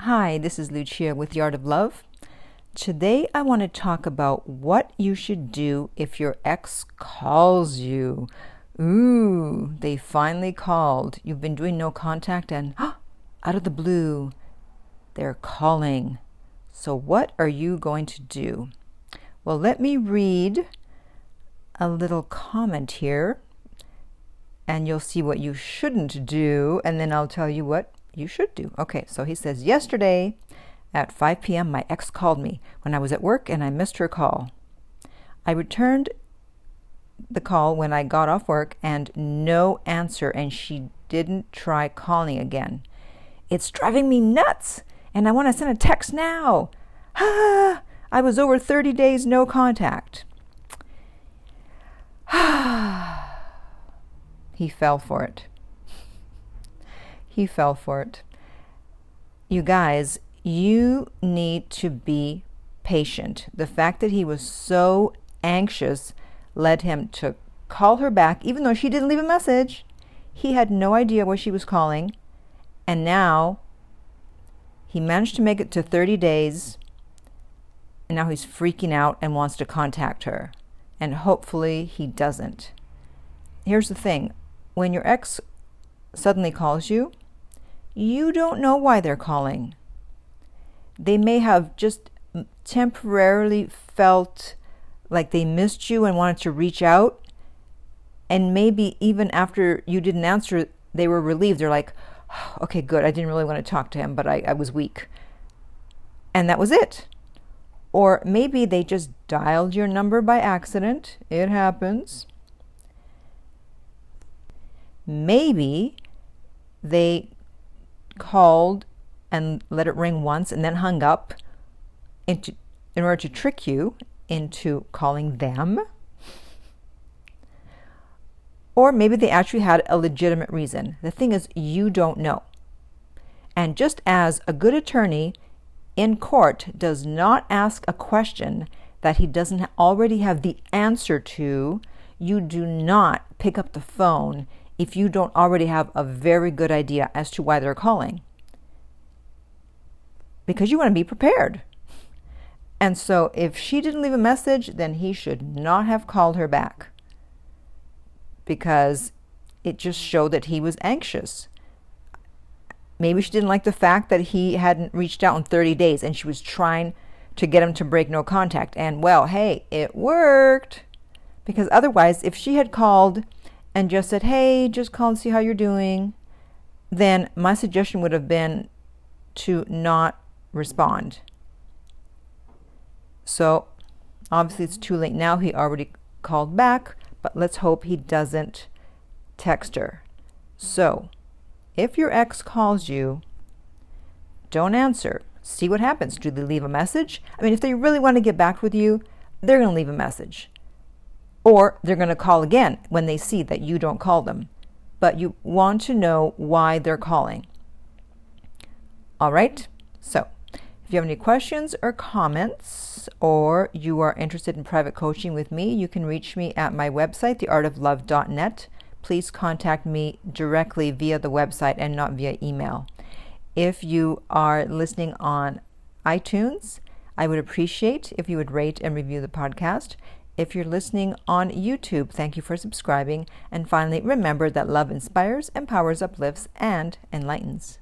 Hi, this is Lucia with The Art of Love. Today I want to talk about what you should do if your ex calls you. Ooh, they finally called. You've been doing no contact and out of the blue, they're calling. So what are you going to do? Well, let me read a little comment here and you'll see what you shouldn't do, and then I'll tell you what you should do. Okay, so he says, yesterday at 5 p.m. my ex called me when I was at work and I missed her call. I returned the call when I got off work and no answer, and she didn't try calling again. It's driving me nuts and I want to send a text now. I was over 30 days no contact. He fell for it. He fell for it. You guys, you need to be patient. The fact that he was so anxious led him to call her back, even though she didn't leave a message. He had no idea why she was calling. And now he managed to make it to 30 days. And now he's freaking out and wants to contact her. And hopefully he doesn't. Here's the thing. When your ex suddenly calls you, you don't know why they're calling. They may have just temporarily felt like they missed you and wanted to reach out. And maybe even after you didn't answer, they were relieved. They're like, okay, good. I didn't really want to talk to him, but I was weak. And that was it. Or maybe they just dialed your number by accident. It happens. Maybe they called and let it ring once and then hung up in order to trick you into calling them. Or maybe they actually had a legitimate reason. The thing is, you don't know. And just as a good attorney in court does not ask a question that he doesn't already have the answer to, you do not pick up the phone if you don't already have a very good idea as to why they're calling. Because you want to be prepared. And so if she didn't leave a message, then he should not have called her back. Because it just showed that he was anxious. Maybe she didn't like the fact that he hadn't reached out in 30 days and she was trying to get him to break no contact. And well, hey, it worked. Because otherwise, if she had called and just said, hey, just call and see how you're doing, then my suggestion would have been to not respond. So obviously it's too late now. He already called back, but let's hope he doesn't text her. So if your ex calls you, don't answer. See what happens. Do they leave a message? I mean, if they really want to get back with you, they're going to leave a message. Or they're going to call again when they see that you don't call them. But you want to know why they're calling. All right? So if you have any questions or comments, or you are interested in private coaching with me, you can reach me at my website, theartoflove.net. Please contact me directly via the website and not via email. If you are listening on iTunes, I would appreciate if you would rate and review the podcast. If you're listening on YouTube, thank you for subscribing. And finally, remember that love inspires, empowers, uplifts, and enlightens.